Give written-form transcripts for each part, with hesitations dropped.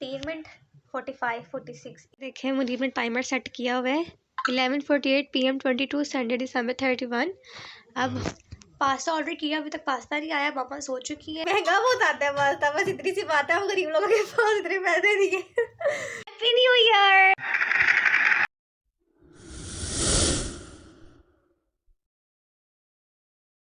3 minute 45-46। देखें मुनीब ने timer set किया हुआ है 11:48 PM 22 संडे दिसंबर 31। अब पास्ता ऑर्डर किया, अभी तक पास्ता नहीं आया। पापा सो चुकी है। महंगा बहुत आता है पास्ता, बस इतनी सी बात है, हम गरीब लोगों के पास इतने पैसे नहीं है। Happy new year.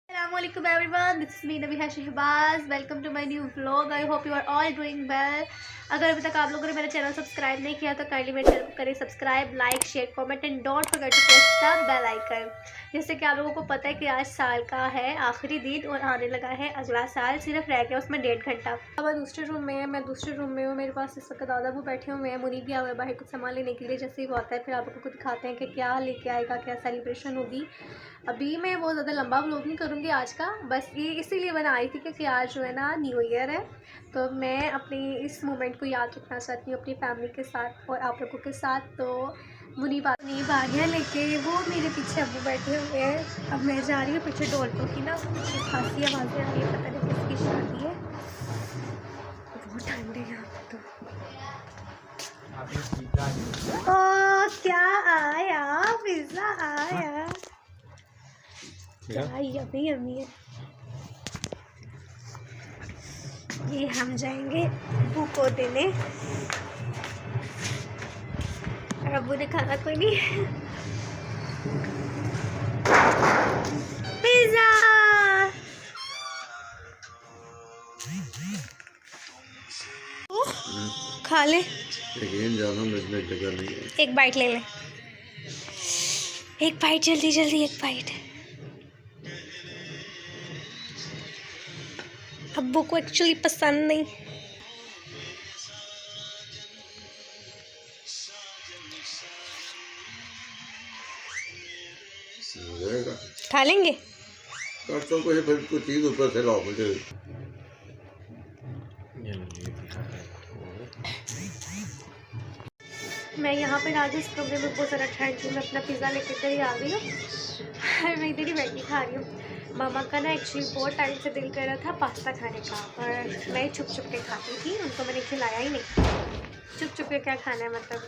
Assalamualaikum everyone, this is me Nabihah Shahbaz. Welcome to my new vlog. I hope you are all doing well. अगर अभी तक आप लोगों ने मेरा चैनल सब्सक्राइब नहीं किया तो काइंडली मेरे चैनल को करें subscribe, like, share, comment and don't forget to press the bell icon. जैसे कि आप लोगों को पता है कि आज साल का है आखिरी दिन और आने लगा है अगला साल, सिर्फ रह गया उसमें 1.5 घंटा। अब मैं दूसरे रूम में है, मैं दूसरे रूम में हूँ। मेरे पास इस वक्त दादा वो बैठे हुए हैं, मुनीब गया हुआ है बाहर कुछ सामान लेने के लिए। जैसे ही वो आता है फिर आप लोगों को दिखाते हैं कि क्या लेके आएगा, क्या सेलिब्रेशन होगी। अभी मैं बहुत ज़्यादा लंबा व्लॉग नहीं करूँगी आज का, बस ये इसीलिए बनाई थी क्योंकि आज जो है ना न्यू ईयर है, तो मैं अपनी इस मोमेंट को याद रखना चाहती हूँ अपनी फैमिली के साथ और आप लोगों के साथ। तो मुनीब आ गया लेके, वो मेरे पीछे अब्बू बैठे हुए हैं। अब मैं जा रही हूँ पीछे ढोलकों की ना पीछे खासी आवाज़ें आ रही है, पता नहीं किसकी शादी है। बहुत ठंड है यहाँ पे। तो ओ क्या आया, पिज़्ज़ा आया, यम्मी यम्मी है। ये हम जाएंगे अब्बू को देने, और अब्बू ने खाना कोई नहीं। पिज़्ज़ा खा ले, एक बाइट ले ले, एक बाइट जल्दी जल्दी, एक बाइट। अब्बू को एक्चुअली पसंद नहीं। खा लेंगे तो कुछ चीज ऊपर से लाओ मुझे। मैं यहाँ पे आज इस कमरे में बहुत ज़्यादा ठंड थी, मैं अपना पिज़्ज़ा लेकर इधर ही आ गई हूँ। मैं इधर ही बैठी खा रही हूँ। मामा का ना एक्चुअली बहुत टाइम से दिल कर रहा था पास्ता खाने का, और मैं छुप छुप के खाती थी, उनको मैंने खिलाया ही नहीं। छुप छुप के क्या खाना है, मतलब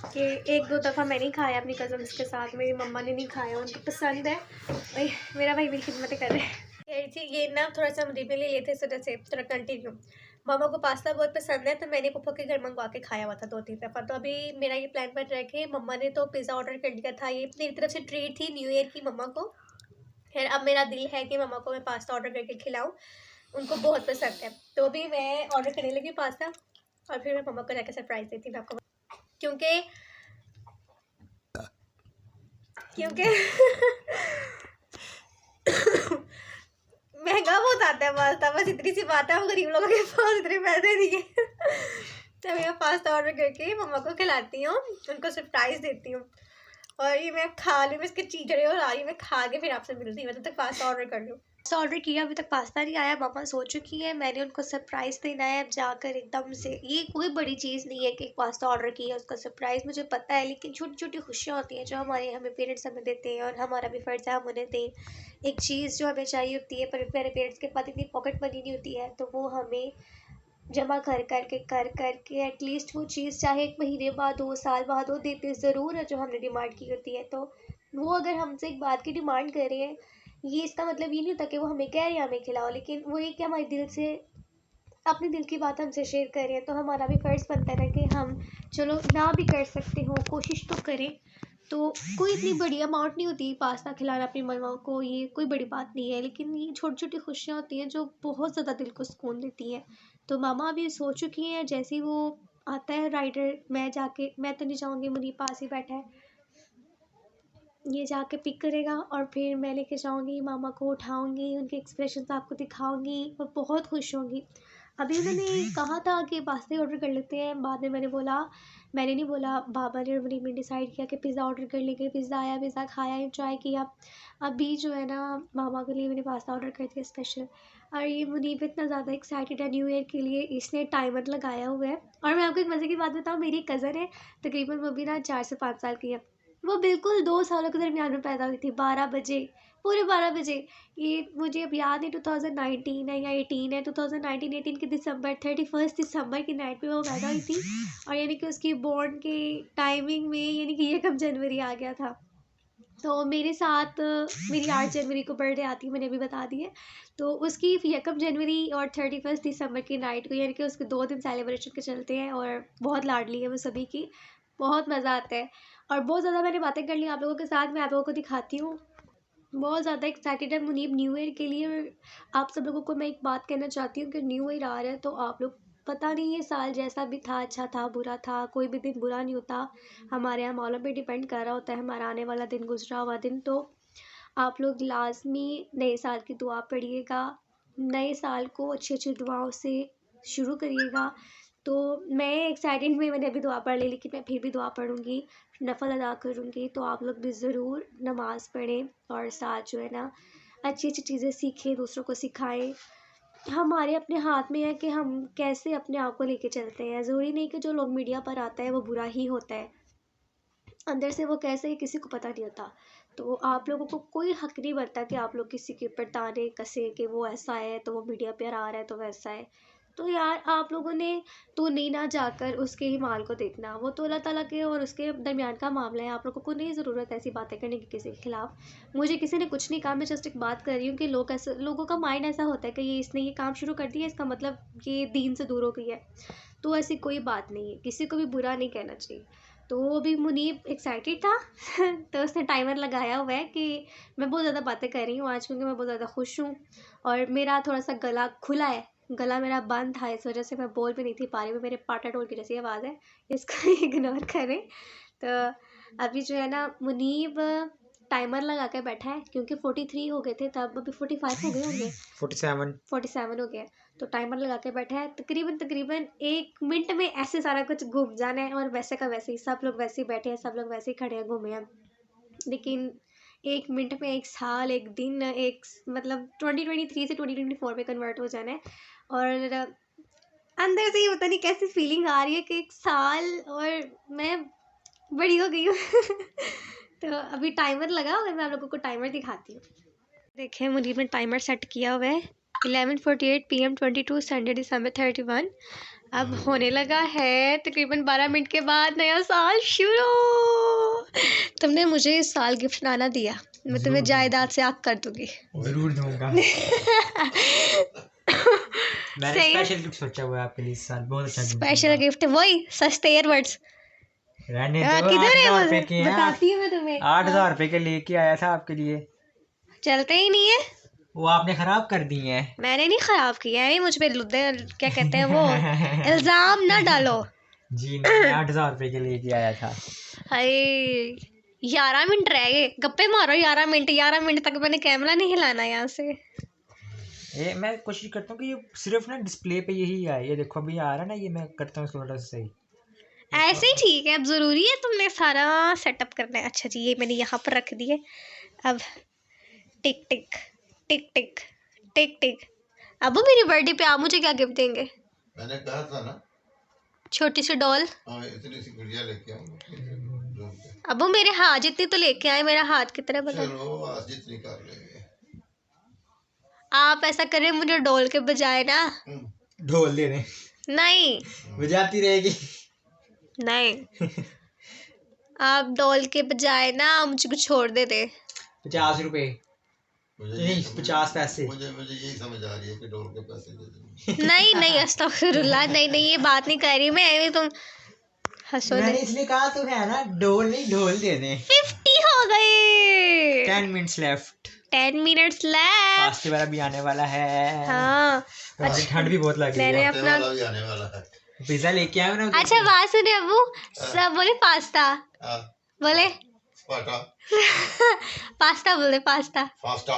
कि 1-2 दफ़ा मैंने ही खाया अपनी कज़न्स के साथ, मेरी मम्मा ने नहीं खाया, उनको पसंद है। भाई मेरा भाई मेरी खिदमतें कर रहे हैं। ये ना थोड़ा सा मुझे ले लेते इस वजह से थोड़ा कंटिन्यू। मामा को पास्ता बहुत पसंद है, तो मैंने पप्पा के घर मंगवा के खाया हुआ था 2-3 दफ़ा। तो अभी मेरा ये प्लान बन रहा है कि मम्मा ने तो पिज़्ज़ा ऑर्डर कर दिया था, ये मेरी तरफ से ट्रीट थी न्यू ईयर की मम्मा को। फिर अब मेरा दिल है कि मम्मा को मैं पास्ता ऑर्डर करके खिलाऊं, उनको बहुत पसंद है। तो अभी मैं ऑर्डर करने लगी पास्ता, और फिर मैं मम्मा को जाकर सरप्राइज़ देती हूँ आपको, क्योंकि महंगा बहुत आता है पास्ता, बस इतनी सी बात है, हम गरीब लोगों के पास इतने पैसे नहीं है। तो मैं पास्ता ऑर्डर करके मम्मा को खिलाती हूँ, उनको सरप्राइज़ देती हूँ। और ये मैं खा लूँ, मैं इसके चीज़ड़े और आई मैं खा के फिर आपसे मिलती हूँ, मैं तब तक पास्ता ऑर्डर कर लूँ। पास्ता ऑर्डर किया, अभी तक पास्ता नहीं आया। मामा सो चुकी है, मैंने उनको सरप्राइज़ देना है अब जाकर एकदम से। ये कोई बड़ी चीज़ नहीं है कि पास्ता ऑर्डर किया उसका सरप्राइज़, मुझे पता है, लेकिन छोटी छोटी खुशियाँ होती हैं जो हमें पेरेंट्स हमें देते हैं, और हमारा भी फ़र्ज़ है हम उन्हें दें। एक चीज़ जो हमें चाहिए होती है, पर मेरे पेरेंट्स के पास इतनी पॉकेट मनी नहीं होती है, तो वो हमें जमा कर के एटलीस्ट वो चीज़ चाहे 1 महीने बाद हो, साल बाद हो, देते ज़रूर है जो हमने डिमांड की होती है। तो वो अगर हमसे एक बात की डिमांड कर रहे हैं, ये इसका मतलब ये नहीं होता कि वो हमें कह रहे हैं हमें खिलाओ, लेकिन वो ये कि हमारे दिल से अपने दिल की बात हमसे शेयर कर रहे हैं, तो हमारा भी फ़र्ज़ बनता है कि हम चलो ना भी कर सकते हो कोशिश तो करें। तो कोई इतनी बड़ी अमाउंट नहीं होती पास्ता खिलाना अपनी मम्मा को, ये कोई बड़ी बात नहीं है, लेकिन ये छोटी छोटी खुशियाँ होती हैं जो बहुत ज़्यादा दिल को सुकून देती हैं। तो मामा अभी सो चुकी हैं, जैसे ही वो आता है राइडर, मैं तो नहीं जाऊँगी, मुनीब पास ही बैठा है, ये जाके पिक करेगा और फिर मैं लेके जाऊँगी, मामा को उठाऊँगी, उनके एक्सप्रेशंस आपको दिखाऊँगी और बहुत खुश होंगी। अभी उन्होंने कहा था कि पास्ता ऑर्डर कर लेते हैं, बाद में मैंने नहीं बोला, बाबा ने और मुनीब ने डिसाइड किया कि पिज़्ज़ा ऑर्डर कर लेंगे। पिज़्ज़ा आया, पिज़्ज़ा खाया, एंजॉय किया। अभी जो है ना मामा के लिए मैंने पास्ता ऑर्डर कर दिया स्पेशल, और ये मुनीब इतना ज़्यादा एक्साइटेड है न्यू ईयर के लिए, इसने टाइमर लगाया हुआ है। और मैं आपको एक मज़े की बात बताऊँ, मेरी कज़न है, तकरीबन वो भी ना 4 से 5 साल की है, वो बिल्कुल 2 सालों के दरमियान में पैदा हुई थी, 12 बजे पूरे 12 बजे। ये मुझे अब याद नहीं 2019 है या 18 है, 2019-18 के दिसंबर 31 दिसंबर की नाइट पे वो पैदा हुई थी। और यानी कि उसकी बॉर्न के टाइमिंग में यानी कि 1 जनवरी आ गया था। तो मेरे साथ मेरी 8 जनवरी को बर्थडे आती है, मैंने अभी बता दी है। तो उसकी 1 जनवरी और 31 दिसंबर की नाइट को यानी कि उसके 2 दिन सेलिब्रेशन के चलते हैं और बहुत लाडली है वो सभी की, बहुत मज़ा आता है। और बहुत ज़्यादा मैंने बातें कर ली आप लोगों के साथ, मैं आप लोगों को दिखाती हूँ। बहुत ज़्यादा एक्साइटेड है मुनीब न्यू ईयर के लिए। और आप सब लोगों को मैं एक बात कहना चाहती हूँ कि न्यू ईयर आ रहा है तो आप लोग, पता नहीं ये साल जैसा भी था, अच्छा था बुरा था, कोई भी दिन बुरा नहीं होता, हमारे यहाँ मौलों पे डिपेंड कर रहा होता है हमारा आने वाला दिन, गुजरा हुआ दिन। तो आप लोग लाजमी नए साल की दुआ पढ़िएगा, नए साल को अच्छी अच्छी दुआओं से शुरू करिएगा। तो मैं एक्साइटेड में मैंने अभी दुआ पढ़ ली, लेकिन मैं फिर भी दुआ पढ़ूँगी, नफल अदा करूँगी। तो आप लोग भी ज़रूर नमाज़ पढ़ें और साथ जो है ना अच्छी अच्छी चीज़ें सीखें, दूसरों को सिखाएं। हमारे अपने हाथ में है कि हम कैसे अपने आप को लेके चलते हैं। ज़रूरी नहीं कि जो लोग मीडिया पर आता है वो बुरा ही होता है, अंदर से वो कैसे है किसी को पता नहीं होता। तो आप लोगों को कोई हक नहीं बनता कि आप लोग किसी के ऊपर ताने कसे कि वो ऐसा है तो वो मीडिया पर आ रहा है तो वैसा है। तो यार आप लोगों ने तो नहीं ना जाकर उसके ही माल को देखना, वो तो अल्लाह ताला के और उसके दरमियान का मामला है। आप लोगों को नहीं ज़रूरत ऐसी बातें करने की किसी के खिलाफ। मुझे किसी ने कुछ नहीं कहा, मैं जस्ट एक बात कर रही हूँ कि लोग ऐसा, लोगों का माइंड ऐसा होता है कि ये इसने ये काम शुरू कर दिया इसका मतलब ये दीन से दूर हो गई है। तो ऐसी कोई बात नहीं है, किसी को भी बुरा नहीं कहना चाहिए। तो वो अभी मुनीब एक्साइटेड था तो उसने टाइमर लगाया हुआ है कि मैं बहुत ज़्यादा बातें कर रही हूँ आज क्योंकि मैं बहुत ज़्यादा खुश हूँ और मेरा थोड़ा सा गला खुला है, गला मेरा बंद था, इस वजह से मैं बोल भी नहीं थी पा रही हूँ, मेरे पाटा टोल की जैसी आवाज़ है, इसको इग्नोर करें। तो अभी जो है ना मुनीब टाइमर लगा के बैठा है क्योंकि 43 हो गए थे तब, अभी 45 हो गए होंगे, 47 हो गए। तो टाइमर लगा के बैठा है, तकरीबन 1 मिनट में ऐसे सारा कुछ घूम जाना है और वैसे का वैसे ही, सब लोग वैसे ही बैठे हैं, सब लोग वैसे ही खड़े हैं, घूमे हैं। लेकिन 1 मिनट में 1 साल, 1 दिन, एक मतलब 2023 से 2024 में कन्वर्ट हो जाना है। और अंदर से ही पता नहीं कैसी फीलिंग आ रही है कि 1 साल और मैं बड़ी हो गई हूँ तो अभी टाइमर लगा और मैं आप लोगों को टाइमर दिखाती हूँ। देखिए मुनीब ने टाइमर सेट किया हुआ है 11:48 PM 22 संडे दिसंबर 31। अब होने लगा है तकरीबन 12 मिनट के बाद नया साल शुरू। तुमने मुझे इस साल गिफ्ट लाना दिया, मैं तुम्हें जायदाद से आग कर दूंगी। जरूर दूंगा। मैंने स्पेशल गिफ्ट सोचा हुआ है आपके लिए इस साल, बहुत अच्छा स्पेशल गिफ्ट वही सस्ते एयरबड्स। रहने दो, किधर है वो, ₹8,000 के हैं, बताती हूँ मैं तुम्हें। 8,000 रुपए के लेके आया था आपके लिए, चलते ही नहीं है, वो आपने खराब कर दिए हैं। मैंने नहीं खराब किया है, मुझ पे क्या कहते हैं वो इल्जाम ना डालो। जी नहीं, 8,000 रुपए के लेके आया था। हाय 11 मिनट रह गए, गप्पे मारो 11 मिनट तक मैंने कैमरा नहीं हिलाना यहाँ से। ये मैं कोशिश करता हूँ कि ये सिर्फ ना डिस्प्ले पे यही आए, ये देखो अभी आ रहा है ना, ये मैं करता हूँ थोड़ा सा सही, ऐसे ही ठीक है। अब ज़रूरी है तुमने सारा सेटअप करना है। अच्छा जी ये मैंने यहाँ पर रख दिए। अब टिक टिक टिक टिक टिक टिक। अब मेरी बर्थडे पे आप मुझे क्या गिफ्ट देंगे? मैंने कहा था ना, छोटी सी डॉल। हाँ इतनी सी गुड़िया लेके आऊंगा। अब मेरे हाथ जितनी तो लेके आए, मेरा हाथ कितना बता। चलो आज जितनी कर लेंगे। आप ऐसा करें मुझे डॉल के बजाय ना ढोल दे रहे नहीं बजाती रहेगी नहीं आप डॉल के बजाय ना मुझे कुछ छोड़ दे 50 रुपए नहीं 50 पैसे। मुझे यही समझ आ रही है कि डॉल के पैसे दे देंगे। नहीं अस्तगफिरुल्लाह, नहीं ये बात नहीं कर रही मैं, ऐਵੇਂ तुम हंसो। मैंने इसलिए कहा तो है ना, डोल नहीं ढोल दे दें। 50 हो गए, 10 मिनट्स लेफ्ट, 10 मिनट्स लेफ्ट। पास्ते वाला भी आने वाला है। हाँ अच्छा ठंड भी बहुत लग रही मैंने है, अपना भी आने वाला है। पिज्जा लेके आया ना। अच्छा बात सुने अबू, सब बोले पास्ता, बोले पास्ता पास्ता, बोले pasta pasta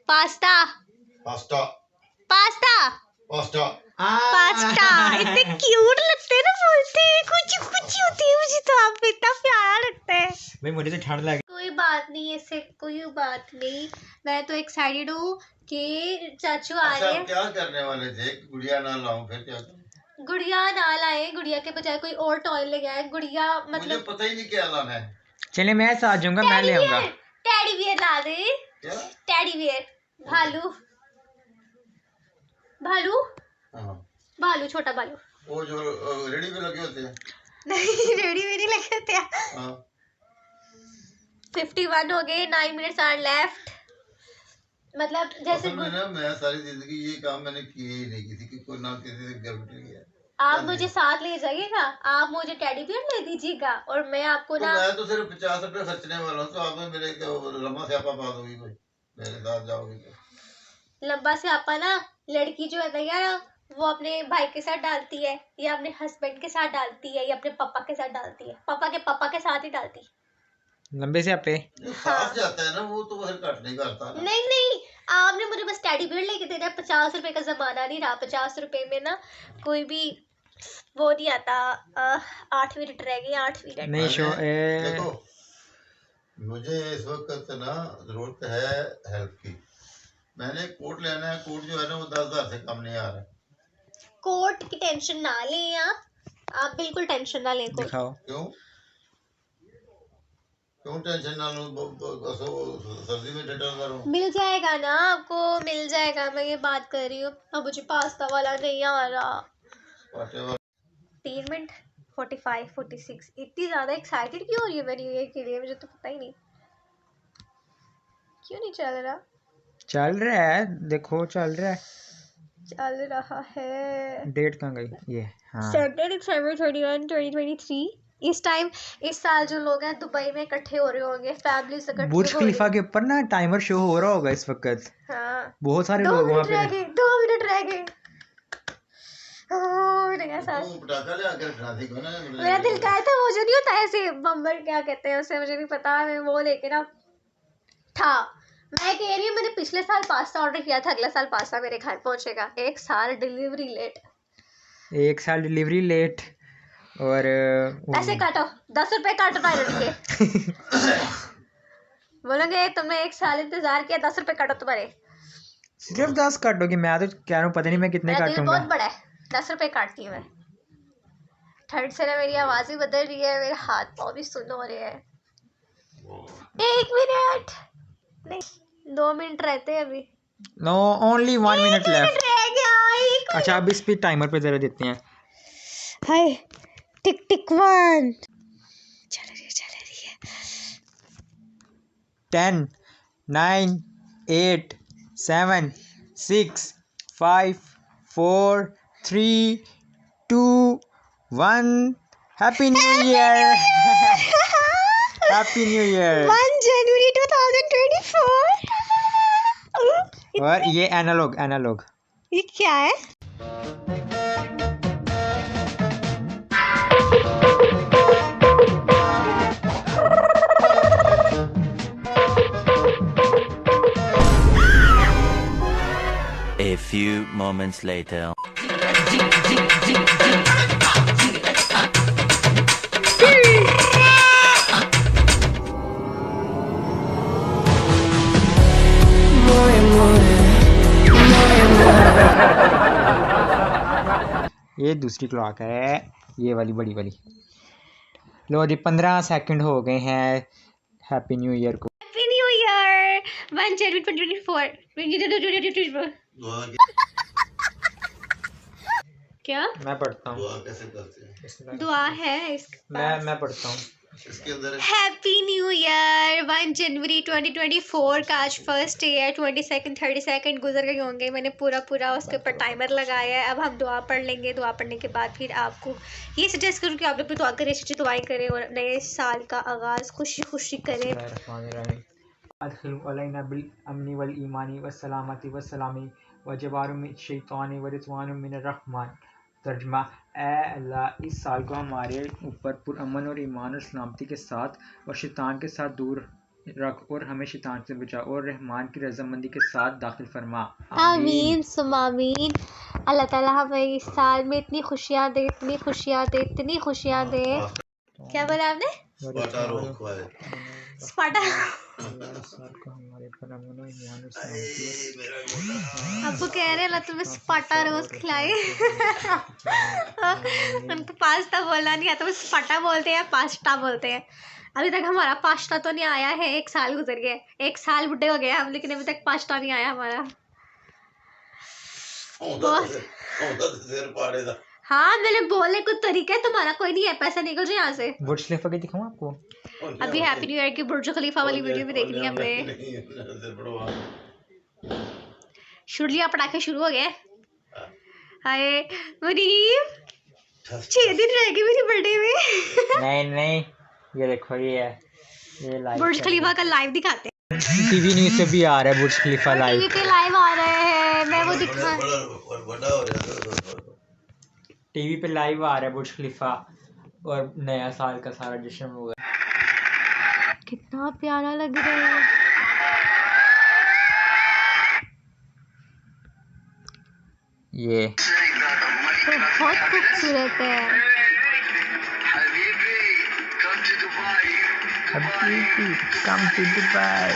pasta pasta pasta pasta pasta. इतने क्यूट लगते हैं ना बोलते, कुछ कुछ होती है, मुझे तो आप इतना प्यारा लगता है भाई, मुझे तो ठंड लग। कोई बात नहीं, ऐसे कोई बात नहीं, मैं तो एक्साइटेड हूँ कि चाचू आ रहे हैं। क्या करने वाले थे? गुड़िया ना लाऊं फिर क्या? गुड़िया ना लाए, गुड़िया के बजाय कोई और टॉय ले गया है। गुड़िया मतलब मुझे पता ही नहीं क्या लाना है। चले मैं साथ जाऊंगा, मैं ले आऊंगा। टेडी बियर ला दे। क्या? टेडी बियर, भालू, भालू, हाँ, भालू, छोटा भालू। वो जो रेडी पे लगे होते हैं। नहीं, रेडी में नहीं लगे होते हैं। हाँ 51 हो गए, 9 मिनट्स आर लेफ्ट। मतलब जैसे असल में ना मैं सारी जिंदगी ये काम मैंने किए ही नहीं, किसी की कोई ना किसी से गिफ्ट नहीं किया। आप मुझे साथ ले जाइएगा, आप मुझे टेडी बियर ले दीजिएगा और मैं आपको तो ना मैं तो सिर्फ 50 रुपए खर्चने वाला हूँ, तो आप मेरे लम्बा स्यापा पा दोगी कोई मेरे साथ जाओगी तो। लंबा से आपा ना, लड़की जो है ना यार, वो अपने भाई के साथ डालती है या अपने हस्बैंड के साथ डालती है या अपने पापा के साथ डालती है, पापा के साथ ही डालती। लंबे से आपे जो साथ जाता है ना वो तो फिर कट नहीं करता ना। नहीं नहीं, आपने मुझे बस टेडी बियर लेके देना है। 50 रुपए का जमाना नहीं रहा, 50 रुपए में ना कोई भी वो नहीं आता। 8 मिनट रह गए, 8 मिनट। नहीं शो देखो मुझे इस वक्त ना जरूरत है हेल्प की। मैंने कोट लेना है, कोट जो है ना वो 10,000 से कम नहीं आ रहा। कोट की टेंशन ना लें आप बिल्कुल टेंशन ना लें। दिखाओ। क्यों क्यों टेंशन ना लूं? सर्दी में डटा करूं। मिल जाएगा ना आपको, मिल जाएगा। मैं ये बात कर रही हूँ। अब मुझे पास्ता वाला नहीं आ रहा। 3 मिनट 45 46। इतनी ज़्यादा एक्साइटेड क्यों हो रही है मेरी ये के लिए, मुझे तो पता ही नहीं क्यों नहीं चल रहा। चल रहा है, देखो चल रहा है। चल रहा है। डेट कहाँ गई ये? हाँ सैटरडे February 31 2023। इस टाइम इस साल जो लोग हैं दुबई में इकट्ठे हो रहे होंगे, फैमिली से इकट्ठे बुर्ज हो खलीफा के ऊपर ना टाइमर शो हो रहा होगा इस वक्त। हाँ, बहुत सारे 2 लोग वहाँ मिनट रह पे। गए, 2 मिनट रह गए। पटाखा ले आकर रखना थी ना। मेरा दिल कहा था, वो जो नहीं होता ऐसे बम्बर, क्या कहते हैं उसे, मुझे नहीं पता। मैं वो लेके ना था। मैं कह रही हूँ मैंने पिछले साल पास्ता ऑर्डर किया था, अगला साल पास्ता मेरे घर पहुंचेगा। 1 साल डिलीवरी लेट। 1 साल डिलीवरी लेट। और ऐसे काटो, 10 रुपए काटो पायलट के। बोलोगे तुमने 1 साल इंतजार किया, 10 रुपए काटो तुम्हारे। सिर्फ 10 काटोगी? मैं तो कह रहा हूँ पता नहीं मैं कितने मेरा दिल काटूंगा। बहुत बड़ा है, 10 रुपए काटती हूँ मैं। ठंड से ना मेरी आवाज भी बदल रही है, मेरे हाथ पाँव भी सुन्न हो रहे हैं। 1 मिनट नहीं, 2 मिनट रहते हैं अभी। No, only 1 minute left. रह गया। अच्छा अभी स्पीड टाइमर पे जरा देते हैं। हाय, टिक टिक 1 चल रही है। 10 9 8 7 6 5 4 3 2 1 happy new year. Happy new year. 1 जनवरी 2024। और ये एनालॉग ये क्या है? A few moments later. ये दूसरी क्लॉक है, ये वाली बड़ी वाली। लो जी 15 सेकंड हो गए हैं हैप्पी न्यू ईयर को। हैप्पी न्यू ईयर 1 जनवरी 2024। क्या मैं पढ़ता हूँ। दुआ कैसे करते हैं? दुआ है इसके मैं पढ़ता हूँ। इसके अंदर हैप्पी न्यू ईयर 1 जनवरी 2024 का आज फर्स्ट डे है। 22nd 32nd गुजर गए होंगे, मैंने पूरा उसके ऊपर टाइमर लगाया है। अब हम दुआ पढ़ लेंगे, दुआ पढ़ने के बाद फिर आपको ये सजेस्ट करूँ कि आप लोग भी दुआ करें, अच्छी दुआएं करें और नए साल का आगाज़ खुशी करें। अदखिलना बिल अमनी वल ईमानी व सलामती व सलामी व जवारुम शैतानी व रिज़वानुम मिनर रहमान। तर्जमा, ए अल्लाह इस साल को हमारे ऊपर पुरअमन और ईमान और सलामती के साथ और शैतान के साथ दूर रख और हमें शैतान से बचा और रहमान की रज़ामंदी के साथ दाखिल फरमा। आमीन सुम्मा आमीन। अल्लाह ताला हमें इस साल में इतनी खुशियाँ दे, इतनी खुशियाँ दे, इतनी खुशियाँ दे। क्या बोला आपने? स्पाटा रोक वाले। स्पाटा। हमारे पर अमन और ईमान और सलामती। अब कह रहे हैं अल्लाह तुम्हें स्पाटा रोज खिलाए। उनको पास्ता बोलना नहीं आता, वो स्पाटा बोलते हैं, पास्ता बोलते हैं। अभी तक हमारा पास्ता तो नहीं आया है, 1 साल गुजर गया, 1 साल बुढ़े हो गए हम, लेकिन अभी तक पास्ता नहीं आया हमारा। सिर पाड़े दा। हाँ मैंने बोले कुछ तरीका है, तुम्हारा कोई नहीं है, पैसा निकल जाए यहाँ से। बुर्ज खलीफा की दिखाऊं आपको? अभी हैप्पी न्यू ईयर की बुर्ज खलीफा वाली वीडियो भी देखनी है हमने। शुरुलिया पटाखे शुरू हो गए। हाय मुनीब, 6 दिन रह गए मेरी बर्थडे में। नहीं ये देखो, ये है, ये लाइव बुर्ज खलीफा का लाइव दिखाते हैं। टीवी न्यूज़ पे भी आ रहा है बुर्ज खलीफा लाइव। टीवी पे लाइव आ रहे हैं, मैं वो दिखा, टीवी पे लाइव आ रहा है बुर्ज खलीफा और नया साल का सारा जश्न होगा। कितना प्यारा लग रहा है। ये बहुत खूबसूरत है। Come to Dubai.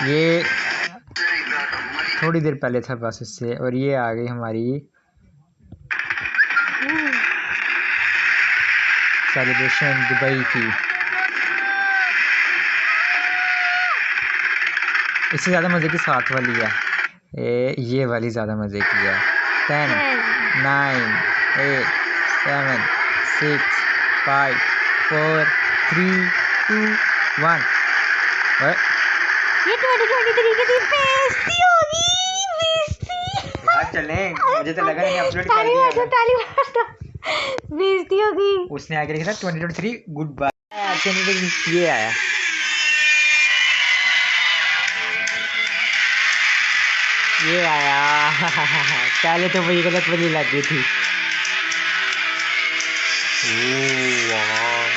ये थोड़ी देर पहले था बस इससे, और ये आ गई हमारी सेलिब्रेशन दुबई की। इससे ज़्यादा मज़े की साथ वाली है, ये वाली ज़्यादा मज़े की है। 10 9 8 7 6 5 4 3 2 1। ये 2023 की बेइज्जती होगी, बेइज्जती। चलें, मुझे तो लगा नहीं अपलोड कर ताली दिया। मारो, ताली मारो, बेइज्जती होगी। उसने आगे लिखा था 2023 गुड बाय। ये आया, ये आया। पहले तो वही गलत वाली लग गई थी। ओह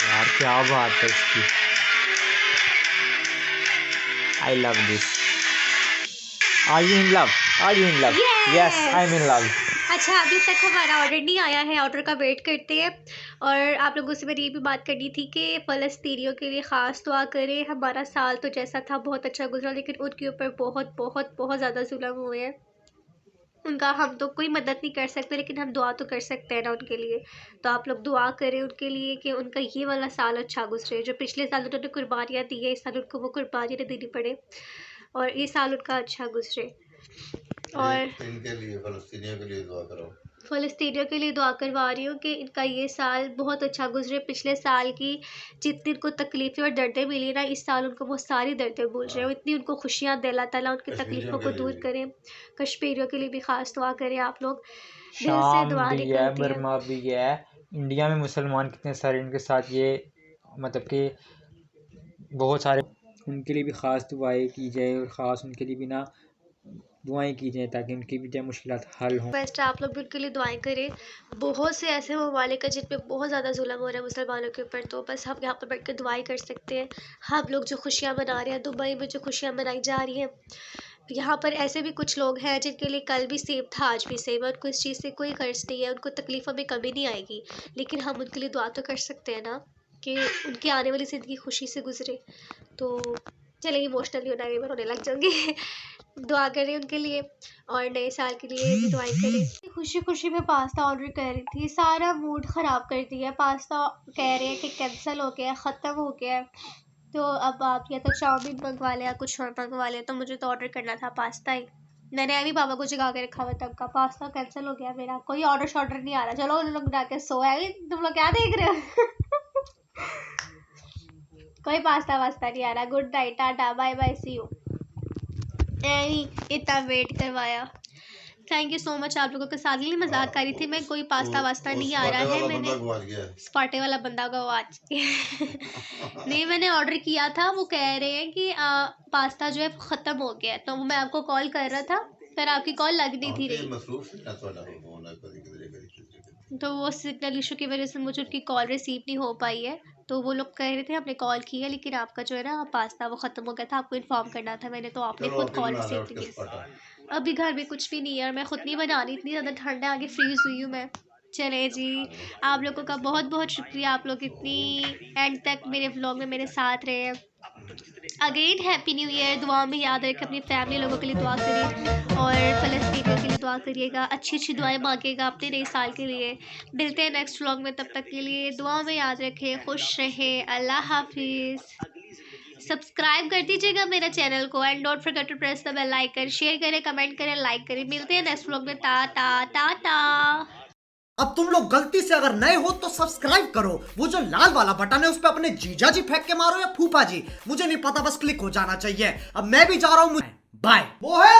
यार क्या बात है इसकी। I love this. Are you in love? Are you in love? Yes I am in love. अच्छा अभी तक हमारा ऑर्डर नहीं आया है, ऑर्डर का वेट करते हैं। और आप लोगों से मेरी ये भी बात करनी थी कि फ़लस्तीनियों के लिए ख़ास दुआ करें। हमारा साल तो जैसा था बहुत अच्छा गुजरा, लेकिन उनके ऊपर बहुत बहुत बहुत ज़्यादा जुल्म हुए हैं। उनका हम तो कोई मदद नहीं कर सकते, लेकिन हम दुआ तो कर सकते हैं ना उनके लिए। तो आप लोग दुआ करें उनके लिए कि उनका ये वाला साल अच्छा गुजरे। जो पिछले साल उन्होंने कुर्बानियाँ दी है, इस साल उनको वो कुर्बानियाँ नहीं देनी पड़े और ये साल उनका अच्छा गुजरे। और इनके लिए, फ़लस्तीनियों के लिए दुआ करो। फ़लस्तीनियों के लिए दुआ करवा रही हूँ कि इनका ये साल बहुत अच्छा गुजरे। पिछले साल की जितनी उनको तकलीफ़ें और दर्दें मिली ना, इस साल उनको वो सारी दर्दें भूल जाए, इतनी उनको खुशियाँ दे अल्लाह ताला उनकी तकलीफ़ों को दूर करें। कश्मीरियों के लिए भी ख़ास दुआ करें आप लोग, दिल से शाम दुआ भी है, निकलती है। बर्मा भी है, इंडिया में मुसलमान कितने सारे, इनके साथ ये मतलब कि बहुत सारे, उनके लिए भी ख़ास दुआएं की जाए और ख़ास उनके लिए भी ना दुआएं की जाए ताकि उनकी भी जो मुश्किलात हल हों। बेस्ट आप लोग भी उनके लिए दुआएं करें। बहुत से ऐसे ममालिक हैं जिन पे बहुत ज़्यादा जुल्म हो रहा है मुसलमानों के ऊपर, तो बस हम यहाँ पर बैठ कर दुआएं कर सकते हैं। हम लोग जो खुशियाँ मना रहे हैं, दुबई में जो खुशियाँ मनाई जा रही हैं, यहाँ पर ऐसे भी कुछ लोग हैं जिनके लिए कल भी सेम था आज भी सेम है, उनको इस चीज़ से कोई कर्ज नहीं है, उनको तकलीफ़ों में कमी नहीं आएगी। लेकिन हम उनके लिए दुआ तो कर सकते हैं ना कि उनकी आने वाली ज़िंदगी खुशी से गुजरे। तो चलिए इमोशनली रोने लग जाऊँगी। दुआ करें उनके लिए और नए साल के लिए भी दुआएं करें। खुशी खुशी में पास्ता ऑर्डर कर रही थी, सारा मूड ख़राब कर दिया। पास्ता कह रहे हैं कि कैंसिल हो गया, ख़त्म हो गया। तो अब आप या तो चाउमीन मंगवा लें या कुछ और मंगवा लें। तो मुझे तो ऑर्डर करना था पास्ता ही। मैंने अभी पापा को जगा के रखा हुआ तब का, पास्ता कैंसिल हो गया मेरा, कोई ऑर्डर शॉर्डर नहीं आ रहा। चलो उन लोग बना के सोया, तुम लोग क्या देख रहे हो? कोई पास्ता वास्ता नहीं आ रहा। Good night, tata, bye bye, see you. इतना वेट करवाया, थैंक यू सो मच आप लोगों के साथ। लिए मजाक कर रही थी मैं, कोई पास्ता वास्ता नहीं आ रहा है। मैंने स्पाटे वाला बंदा को आज नहीं, मैंने ऑर्डर किया था, वो कह रहे हैं कि पास्ता जो है ख़त्म हो गया है। तो मैं आपको कॉल कर रहा था, फिर आपकी कॉल लग नहीं थी रही, तो वो सिग्नल इशू की वजह से मुझे उनकी कॉल रिसीव नहीं हो पाई है। तो वो लोग कह रहे थे हमने कॉल की है, लेकिन आपका जो है ना पास्ता वो ख़त्म हो गया था, आपको इन्फॉर्म करना था मैंने, तो आपने खुद कॉल रिसीव नहीं की। अभी घर में कुछ भी नहीं है और मैं खुद नहीं बना रही, इतनी ज़्यादा ठंड है, आगे फ्रीज़ हुई हूँ मैं। चले जी, आप लोगों का बहुत बहुत शुक्रिया, आप लोग इतनी एंड तक मेरे व्लॉग में मेरे साथ रहे। Again happy new year. दुआ में याद रखें, अपनी फैमिली लोगों के लिए दुआ करिए और फ़लस्तीनियों के लिए दुआ करिएगा। अच्छी अच्छी दुआएं मांगिएगा अपने नए साल के लिए। मिलते हैं नेक्स्ट व्लॉग में, तब तक के लिए दुआ में याद रखें, खुश रहें। अल्लाह हाफिज़। सब्सक्राइब कर दीजिएगा मेरा चैनल को and don't forget to press the bell icon. Share करें, कमेंट करें, लाइक करें। मिलते हैं नेक्स्ट व्लॉग में। टाटा टाटा। अब तुम लोग गलती से अगर नए हो तो सब्सक्राइब करो, वो जो लाल वाला बटन है उस पर अपने जीजा जी फेंक के मारो या फूफा जी, मुझे नहीं पता, बस क्लिक हो जाना चाहिए। अब मैं भी जा रहा हूँ, बाय। वो है